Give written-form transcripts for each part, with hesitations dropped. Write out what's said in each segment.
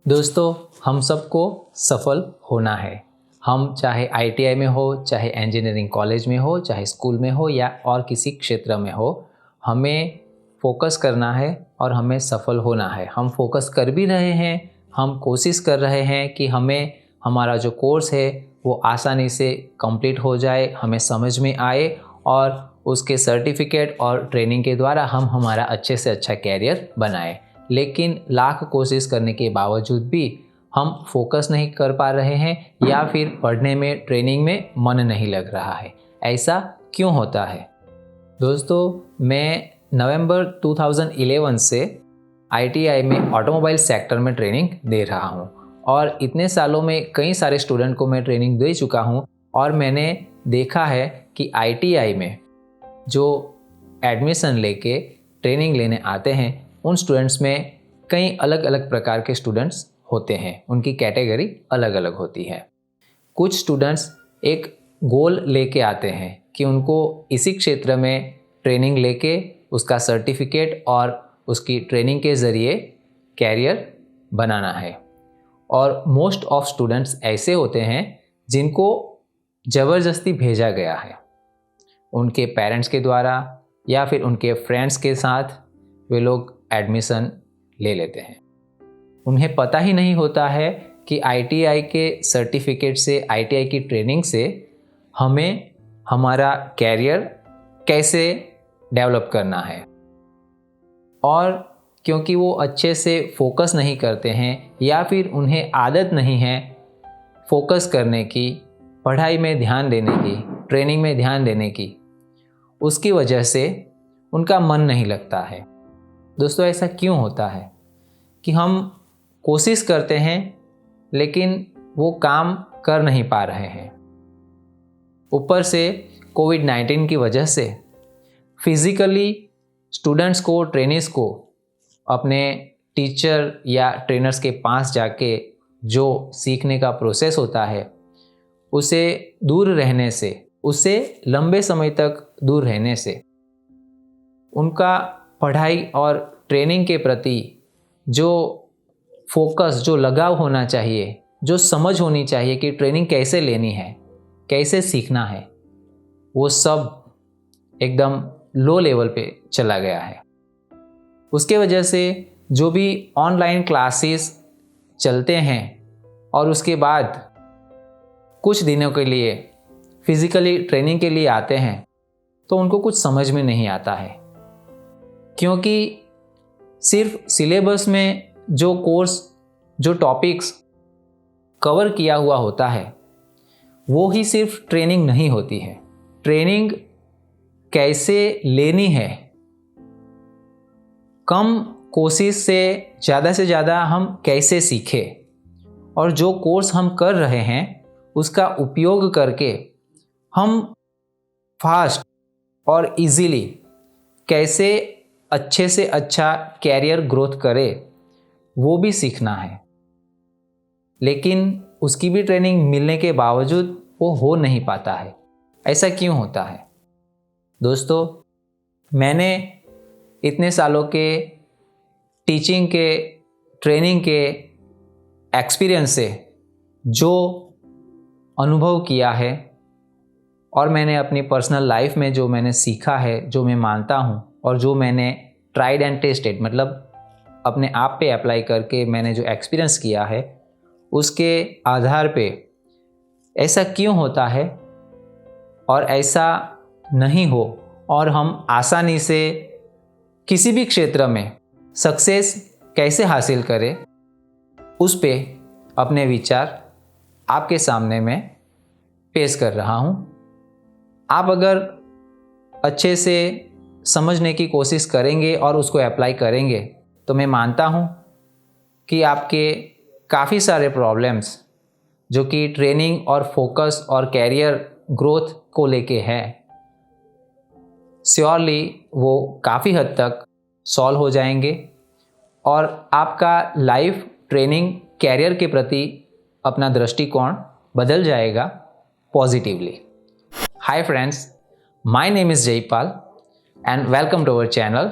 दोस्तों, हम सबको सफल होना है। हम चाहे आईटीआई में हो, चाहे इंजीनियरिंग कॉलेज में हो, चाहे स्कूल में हो या और किसी क्षेत्र में हो, हमें फोकस करना है और हमें सफल होना है। हम फोकस कर भी रहे हैं, हम कोशिश कर रहे हैं कि हमें हमारा जो कोर्स है वो आसानी से कंप्लीट हो जाए, हमें समझ में आए और उसके सर्टिफिकेट और ट्रेनिंग के द्वारा हम हमारा अच्छे से अच्छा कैरियर बनाएं। लेकिन लाख कोशिश करने के बावजूद भी हम फोकस नहीं कर पा रहे हैं या फिर पढ़ने में, ट्रेनिंग में मन नहीं लग रहा है। ऐसा क्यों होता है? दोस्तों, मैं नवंबर 2011 से आईटीआई में ऑटोमोबाइल सेक्टर में ट्रेनिंग दे रहा हूं और इतने सालों में कई सारे स्टूडेंट को मैं ट्रेनिंग दे चुका हूं और मैंने देखा है कि आईटीआई में जो एडमिशन लेके ट्रेनिंग लेने आते हैं उन स्टूडेंट्स में कई अलग अलग प्रकार के स्टूडेंट्स होते हैं। उनकी कैटेगरी अलग अलग होती है। कुछ स्टूडेंट्स एक गोल लेके आते हैं कि उनको इसी क्षेत्र में ट्रेनिंग लेके उसका सर्टिफिकेट और उसकी ट्रेनिंग के ज़रिए कैरियर बनाना है। और मोस्ट ऑफ स्टूडेंट्स ऐसे होते हैं जिनको ज़बरदस्ती भेजा गया है उनके पेरेंट्स के द्वारा या फिर उनके फ्रेंड्स के साथ। वे लोग एडमिशन ले लेते हैं। उन्हें पता ही नहीं होता है कि आईटीआई के सर्टिफिकेट से, आईटीआई की ट्रेनिंग से हमें हमारा कैरियर कैसे डेवलप करना है। और क्योंकि वो अच्छे से फोकस नहीं करते हैं या फिर उन्हें आदत नहीं है फोकस करने की, पढ़ाई में ध्यान देने की, ट्रेनिंग में ध्यान देने की, उसकी वजह से उनका मन नहीं लगता है। दोस्तों, ऐसा क्यों होता है कि हम कोशिश करते हैं लेकिन वो काम कर नहीं पा रहे हैं। ऊपर से कोविड-19 की वजह से फिज़िकली स्टूडेंट्स को, ट्रेनिंग्स को अपने टीचर या ट्रेनर्स के पास जाके जो सीखने का प्रोसेस होता है उसे दूर रहने से, उससे लंबे समय तक दूर रहने से उनका पढ़ाई और ट्रेनिंग के प्रति जो फोकस, जो लगाव होना चाहिए, जो समझ होनी चाहिए कि ट्रेनिंग कैसे लेनी है, कैसे सीखना है, वो सब एकदम लो लेवल पे चला गया है। उसके वजह से जो भी ऑनलाइन क्लासेस चलते हैं और उसके बाद कुछ दिनों के लिए फिज़िकली ट्रेनिंग के लिए आते हैं तो उनको कुछ समझ में नहीं आता है, क्योंकि सिर्फ सिलेबस में जो कोर्स, जो टॉपिक्स कवर किया हुआ होता है वो ही सिर्फ ट्रेनिंग नहीं होती है। ट्रेनिंग कैसे लेनी है, कम कोशिश से ज़्यादा हम कैसे सीखें और जो कोर्स हम कर रहे हैं उसका उपयोग करके हम फास्ट और इजीली कैसे अच्छे से अच्छा कैरियर ग्रोथ करे, वो भी सीखना है। लेकिन उसकी भी ट्रेनिंग मिलने के बावजूद वो हो नहीं पाता है। ऐसा क्यों होता है? दोस्तों, मैंने इतने सालों के टीचिंग के, ट्रेनिंग के एक्सपीरियंस से जो अनुभव किया है और मैंने अपनी पर्सनल लाइफ में जो मैंने सीखा है, जो मैं मानता हूँ और जो मैंने ट्राइड एंड टेस्टेड, मतलब अपने आप पे अप्लाई करके मैंने जो एक्सपीरियंस किया है, उसके आधार पे ऐसा क्यों होता है और ऐसा नहीं हो और हम आसानी से किसी भी क्षेत्र में सक्सेस कैसे हासिल करें, उस पे अपने विचार आपके सामने मैं पेश कर रहा हूँ। आप अगर अच्छे से समझने की कोशिश करेंगे और उसको अप्लाई करेंगे तो मैं मानता हूँ कि आपके काफ़ी सारे प्रॉब्लम्स जो कि ट्रेनिंग और फोकस और कैरियर ग्रोथ को लेके है, श्योरली वो काफ़ी हद तक सॉल्व हो जाएंगे और आपका लाइफ, ट्रेनिंग, कैरियर के प्रति अपना दृष्टिकोण बदल जाएगा positively. Hi friends, my name is Jaipal and welcome to our channel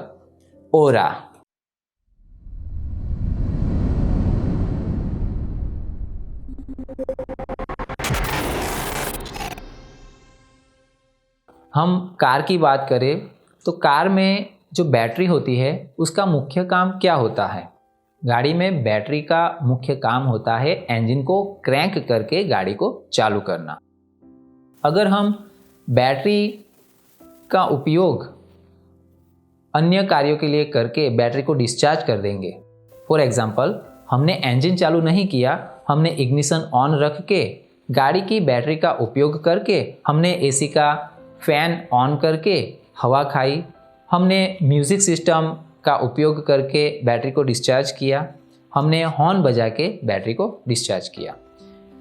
Aura। हम कार की बात करें तो कार में जो बैटरी होती है उसका मुख्य काम क्या होता है? गाड़ी में बैटरी का मुख्य काम होता है इंजन को क्रैंक करके गाड़ी को चालू करना। अगर हम बैटरी का उपयोग अन्य कार्यों के लिए करके बैटरी को डिस्चार्ज कर देंगे, फॉर एग्जांपल हमने इंजन चालू नहीं किया, हमने इग्निशन ऑन रख के गाड़ी की बैटरी का उपयोग करके हमने एसी का फैन ऑन करके हवा खाई, हमने म्यूज़िक सिस्टम का उपयोग करके बैटरी को डिस्चार्ज किया, हमने हॉर्न बजा के बैटरी को डिस्चार्ज किया।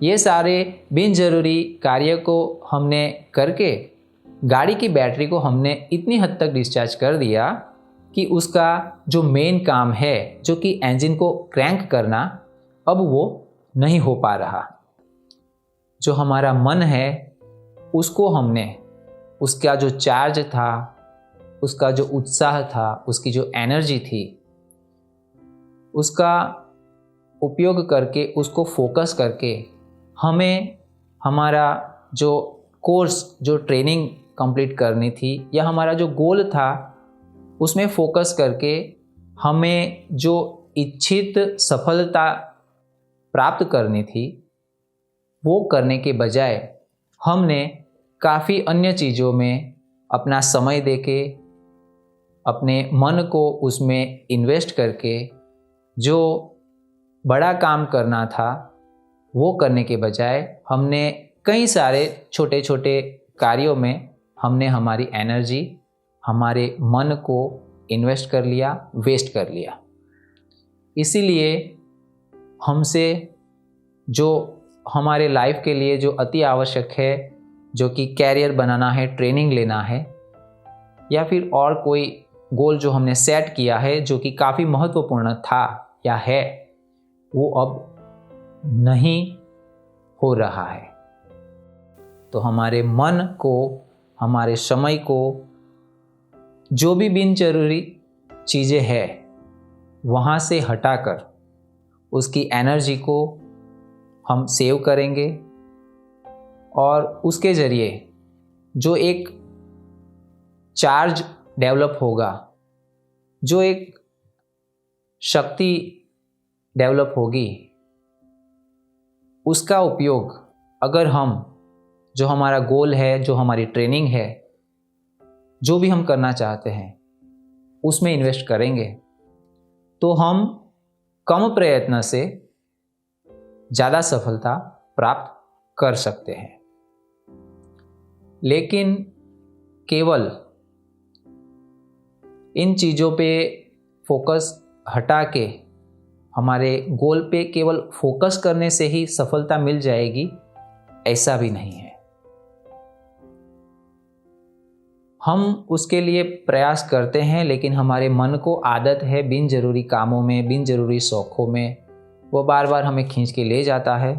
ये सारे बिन ज़रूरी कार्य को हमने करके गाड़ी की बैटरी को हमने इतनी हद तक डिस्चार्ज कर दिया कि उसका जो मेन काम है, जो कि इंजन को क्रैंक करना, अब वो नहीं हो पा रहा। जो हमारा मन है उसको हमने, उसका जो चार्ज था, उसका जो उत्साह था, उसकी जो एनर्जी थी, उसका उपयोग करके, उसको फोकस करके हमें हमारा जो कोर्स, जो ट्रेनिंग कंप्लीट करनी थी या हमारा जो गोल था उसमें फोकस करके हमें जो इच्छित सफलता प्राप्त करनी थी वो करने के बजाय हमने काफ़ी अन्य चीज़ों में अपना समय देके, अपने मन को उसमें इन्वेस्ट करके जो बड़ा काम करना था वो करने के बजाय हमने कई सारे छोटे छोटे कार्यों में हमने हमारी एनर्जी, हमारे मन को इन्वेस्ट कर लिया, वेस्ट कर लिया। इसीलिए हमसे जो हमारे लाइफ के लिए जो अति आवश्यक है, जो कि कैरियर बनाना है, ट्रेनिंग लेना है, या फिर और कोई गोल जो हमने सेट किया है जो कि काफ़ी महत्वपूर्ण था या है, वो अब नहीं हो रहा है। तो हमारे मन को, हमारे समय को, जो भी बिन जरूरी चीज़ें हैं वहाँ से हटाकर उसकी एनर्जी को हम सेव करेंगे और उसके ज़रिए जो एक चार्ज डेवलप होगा, जो एक शक्ति डेवलप होगी, उसका उपयोग अगर हम, जो हमारा गोल है, जो हमारी ट्रेनिंग है, जो भी हम करना चाहते हैं उसमें इन्वेस्ट करेंगे तो हम कम प्रयत्न से ज़्यादा सफलता प्राप्त कर सकते हैं। लेकिन केवल इन चीज़ों पे फोकस हटा के हमारे गोल पे केवल फोकस करने से ही सफलता मिल जाएगी, ऐसा भी नहीं है। हम उसके लिए प्रयास करते हैं लेकिन हमारे मन को आदत है बिन ज़रूरी कामों में, बिन ज़रूरी शौक़ों में, वो बार बार हमें खींच के ले जाता है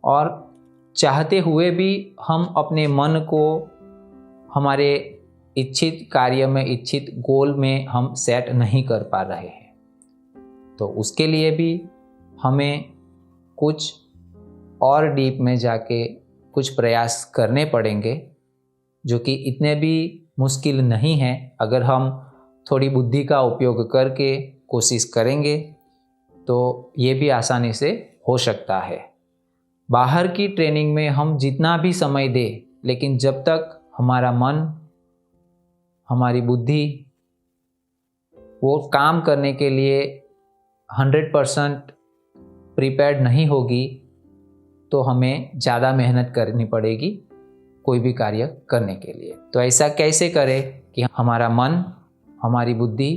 और चाहते हुए भी हम अपने मन को हमारे इच्छित कार्य में, इच्छित गोल में हम सेट नहीं कर पा रहे हैं। तो उसके लिए भी हमें कुछ और डीप में जाके कुछ प्रयास करने पड़ेंगे, जो कि इतने भी मुश्किल नहीं है। अगर हम थोड़ी बुद्धि का उपयोग करके कोशिश करेंगे तो ये भी आसानी से हो सकता है। बाहर की ट्रेनिंग में हम जितना भी समय दें, लेकिन जब तक हमारा मन, हमारी बुद्धि वो काम करने के लिए 100% प्रिपेयर्ड नहीं होगी तो हमें ज़्यादा मेहनत करनी पड़ेगी कोई भी कार्य करने के लिए। तो ऐसा कैसे करें कि हमारा मन, हमारी बुद्धि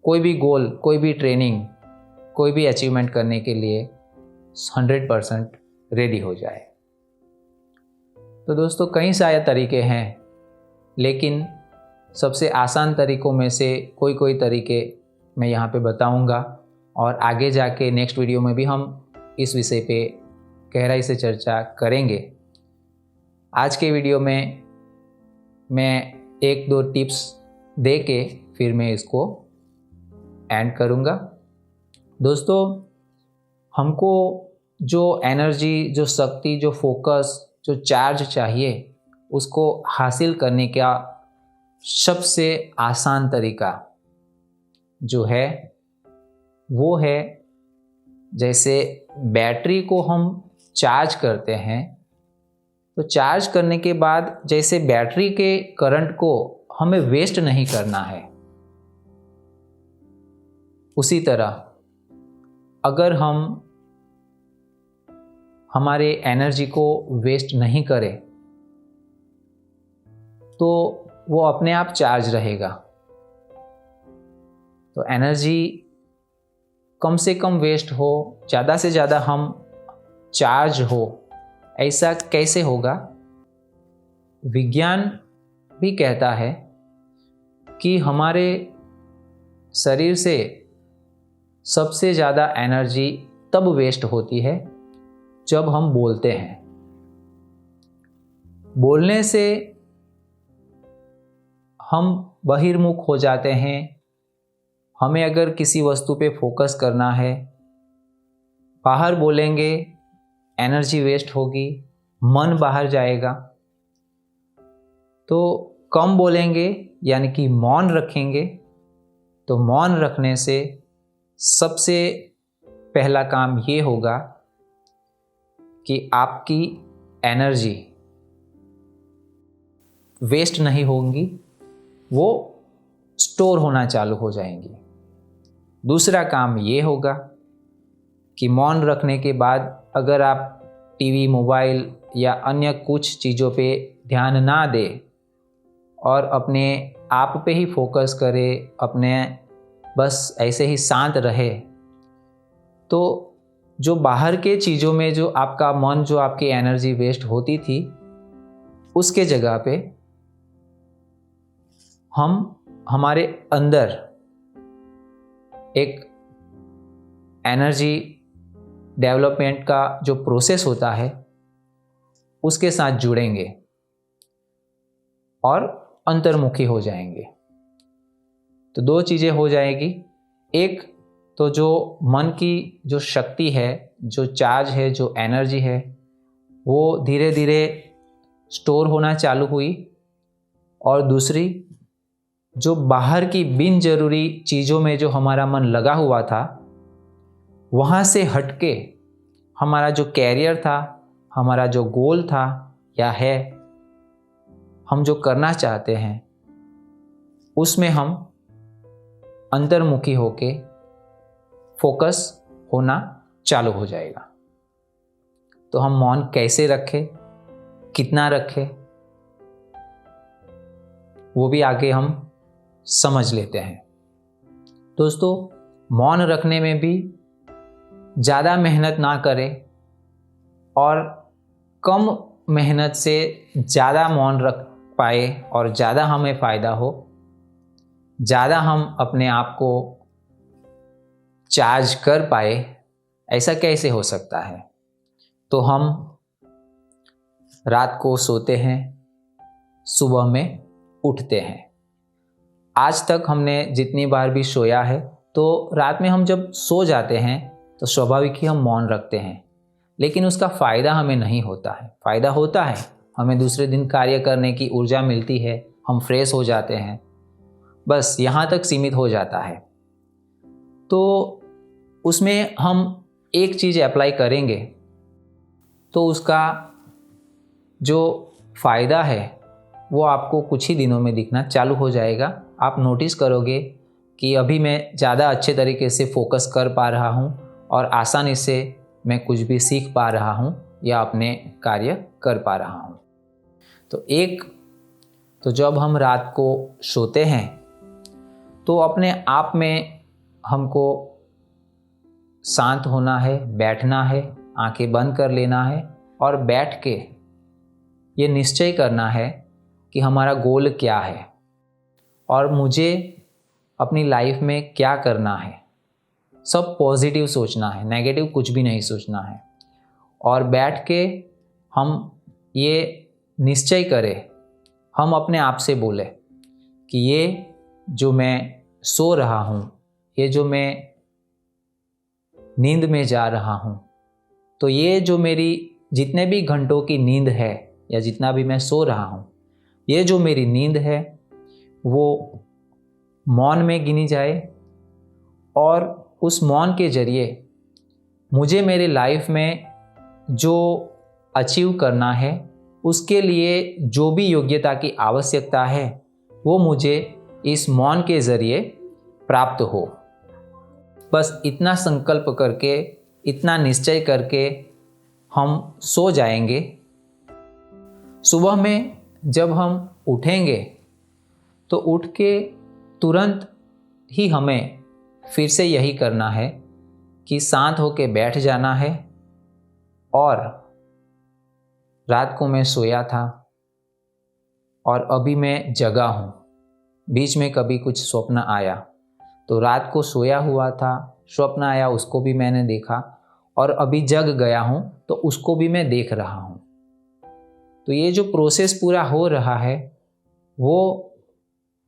कोई भी गोल, कोई भी ट्रेनिंग, कोई भी अचीवमेंट करने के लिए 100% रेडी हो जाए। तो दोस्तों कई सारे तरीके हैं, लेकिन सबसे आसान तरीकों में से कोई तरीके मैं यहाँ पे बताऊँगा और आगे जाके नेक्स्ट वीडियो में भी हम इस विषय पे गहराई से चर्चा करेंगे। आज के वीडियो में मैं 1-2 टिप्स दे के फिर मैं इसको एंड करूँगा। दोस्तों, हमको जो एनर्जी, जो शक्ति, जो फोकस, जो चार्ज चाहिए उसको हासिल करने का सबसे आसान तरीका जो है वो है, जैसे बैटरी को हम चार्ज करते हैं, तो चार्ज करने के बाद जैसे बैटरी के करंट को हमें वेस्ट नहीं करना है, उसी तरह अगर हम हमारे एनर्जी को वेस्ट नहीं करें तो वो अपने आप चार्ज रहेगा। तो एनर्जी कम से कम वेस्ट हो, ज़्यादा से ज़्यादा हम चार्ज हो, ऐसा कैसे होगा? विज्ञान भी कहता है कि हमारे शरीर से सबसे ज़्यादा एनर्जी तब वेस्ट होती है जब हम बोलते हैं। बोलने से हम बहिर्मुख हो जाते हैं। हमें अगर किसी वस्तु पे फोकस करना है, बाहर बोलेंगे एनर्जी वेस्ट होगी, मन बाहर जाएगा। तो कम बोलेंगे यानी कि मौन रखेंगे। तो मौन रखने से सबसे पहला काम ये होगा कि आपकी एनर्जी वेस्ट नहीं होंगी, वो स्टोर होना चालू हो जाएंगी। दूसरा काम ये होगा कि मौन रखने के बाद अगर आप टीवी, मोबाइल या अन्य कुछ चीज़ों पे ध्यान ना दें और अपने आप पे ही फोकस करें, अपने बस ऐसे ही शांत रहे, तो जो बाहर के चीज़ों में जो आपका मन, जो आपकी एनर्जी वेस्ट होती थी, उसके जगह पे हम हमारे अंदर एक एनर्जी डेवलपमेंट का जो प्रोसेस होता है उसके साथ जुड़ेंगे और अंतर्मुखी हो जाएंगे। तो दो चीज़ें हो जाएगी। एक तो जो मन की जो शक्ति है, जो चार्ज है, जो एनर्जी है, वो धीरे धीरे स्टोर होना चालू हुई। और दूसरी, जो बाहर की बिन जरूरी चीज़ों में जो हमारा मन लगा हुआ था, वहाँ से हटके हमारा जो कैरियर था, हमारा जो गोल था या है, हम जो करना चाहते हैं, उसमें हम अंतर्मुखी होके फोकस होना चालू हो जाएगा। तो हम मौन कैसे रखें, कितना रखें, वो भी आगे हम समझ लेते हैं। दोस्तों, मौन रखने में भी ज़्यादा मेहनत ना करें और कम मेहनत से ज़्यादा मौन रख पाए और ज़्यादा हमें फ़ायदा हो, ज़्यादा हम अपने आप को चार्ज कर पाए, ऐसा कैसे हो सकता है? तो हम रात को सोते हैं, सुबह में उठते हैं। आज तक हमने जितनी बार भी सोया है, तो रात में हम जब सो जाते हैं तो स्वाभाविक ही हम मौन रखते हैं, लेकिन उसका फ़ायदा हमें नहीं होता है। फ़ायदा होता है, हमें दूसरे दिन कार्य करने की ऊर्जा मिलती है, हम फ्रेश हो जाते हैं, बस यहाँ तक सीमित हो जाता है। तो उसमें हम एक चीज़ अप्लाई करेंगे तो उसका जो फ़ायदा है वो आपको कुछ ही दिनों में दिखना चालू हो जाएगा। आप नोटिस करोगे कि अभी मैं ज़्यादा अच्छे तरीके से फोकस कर पा रहा हूँ और आसानी से मैं कुछ भी सीख पा रहा हूँ या अपने कार्य कर पा रहा हूँ। तो जब हम रात को सोते हैं तो अपने आप में हमको शांत होना है, बैठना है, आंखें बंद कर लेना है और बैठ के ये निश्चय करना है कि हमारा गोल क्या है और मुझे अपनी लाइफ में क्या करना है। सब पॉजिटिव सोचना है, नेगेटिव कुछ भी नहीं सोचना है। और बैठ के हम ये निश्चय करें, हम अपने आप से बोले कि ये जो मैं सो रहा हूँ, ये जो मैं नींद में जा रहा हूँ, तो ये जो मेरी जितने भी घंटों की नींद है या जितना भी मैं सो रहा हूँ, ये जो मेरी नींद है वो मौन में गिनी जाए और उस मौन के ज़रिए मुझे मेरे लाइफ में जो अचीव करना है उसके लिए जो भी योग्यता की आवश्यकता है वो मुझे इस मौन के ज़रिए प्राप्त हो। बस इतना संकल्प करके, इतना निश्चय करके हम सो जाएंगे। सुबह में जब हम उठेंगे तो उठ के तुरंत ही हमें फिर से यही करना है कि शांत होके बैठ जाना है और रात को मैं सोया था और अभी मैं जगा हूँ। बीच में कभी कुछ स्वप्न आया तो रात को सोया हुआ था, स्वप्न आया, उसको भी मैंने देखा और अभी जग गया हूँ तो उसको भी मैं देख रहा हूँ। तो ये जो प्रोसेस पूरा हो रहा है वो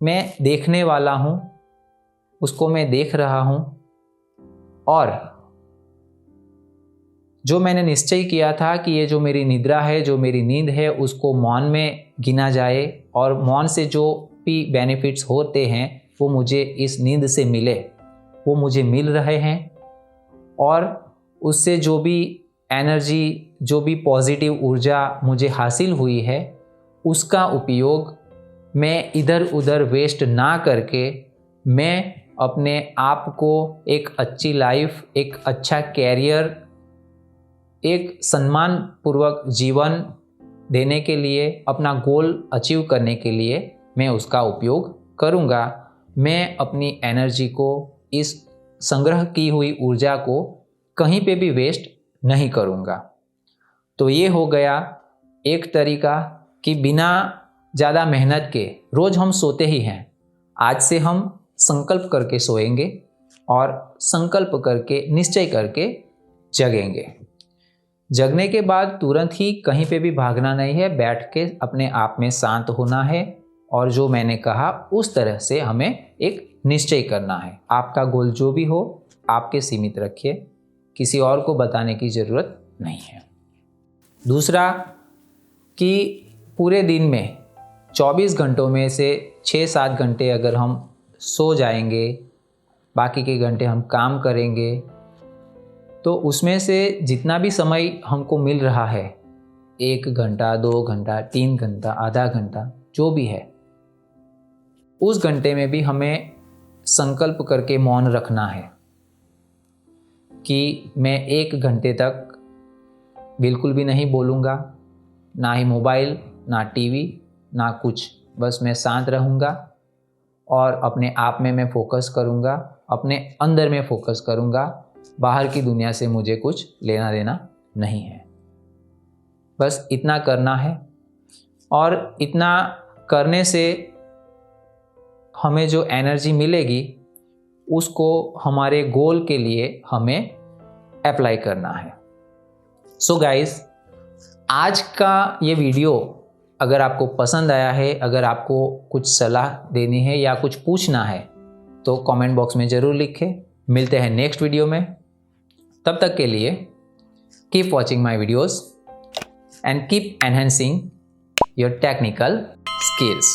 मैं देखने वाला हूँ, उसको मैं देख रहा हूँ और जो मैंने निश्चय किया था कि ये जो मेरी निद्रा है, जो मेरी नींद है, उसको मौन में गिना जाए और मौन से जो भी बेनिफिट्स होते हैं वो मुझे इस नींद से मिले, वो मुझे मिल रहे हैं और उससे जो भी एनर्जी, जो भी पॉजिटिव ऊर्जा मुझे हासिल हुई है उसका उपयोग मैं इधर उधर वेस्ट ना करके मैं अपने आप को एक अच्छी लाइफ, एक अच्छा कैरियर, एक सम्मानपूर्वक जीवन देने के लिए, अपना गोल अचीव करने के लिए मैं उसका उपयोग करूँगा। मैं अपनी एनर्जी को, इस संग्रह की हुई ऊर्जा को कहीं पे भी वेस्ट नहीं करूँगा। तो ये हो गया एक तरीका कि बिना ज़्यादा मेहनत के रोज़ हम सोते ही हैं, आज से हम संकल्प करके सोएंगे और संकल्प करके, निश्चय करके जगेंगे। जगने के बाद तुरंत ही कहीं पे भी भागना नहीं है, बैठ के अपने आप में शांत होना है और जो मैंने कहा उस तरह से हमें एक निश्चय करना है। आपका गोल जो भी हो आपके सीमित रखिए, किसी और को बताने की ज़रूरत नहीं है। दूसरा कि पूरे दिन में 24 घंटों में से 6-7 घंटे अगर हम सो जाएंगे, बाकी के घंटे हम काम करेंगे, तो उसमें से जितना भी समय हमको मिल रहा है, 1 घंटा, 2 घंटा, 3 घंटा, आधा घंटा, जो भी है, उस घंटे में भी हमें संकल्प करके मौन रखना है कि मैं 1 घंटे तक बिल्कुल भी नहीं बोलूँगा, ना ही मोबाइल, ना टीवी, ना कुछ, बस मैं शांत रहूँगा और अपने आप में मैं फोकस करूँगा, अपने अंदर में फोकस करूँगा। बाहर की दुनिया से मुझे कुछ लेना देना नहीं है। बस इतना करना है और इतना करने से हमें जो एनर्जी मिलेगी उसको हमारे गोल के लिए हमें अप्लाई करना है। सो गाइस, आज का ये वीडियो अगर आपको पसंद आया है, अगर आपको कुछ सलाह देनी है या कुछ पूछना है तो कमेंट बॉक्स में ज़रूर लिखें। मिलते हैं नेक्स्ट वीडियो में, तब तक के लिए keep watching my videos and keep enhancing your technical skills.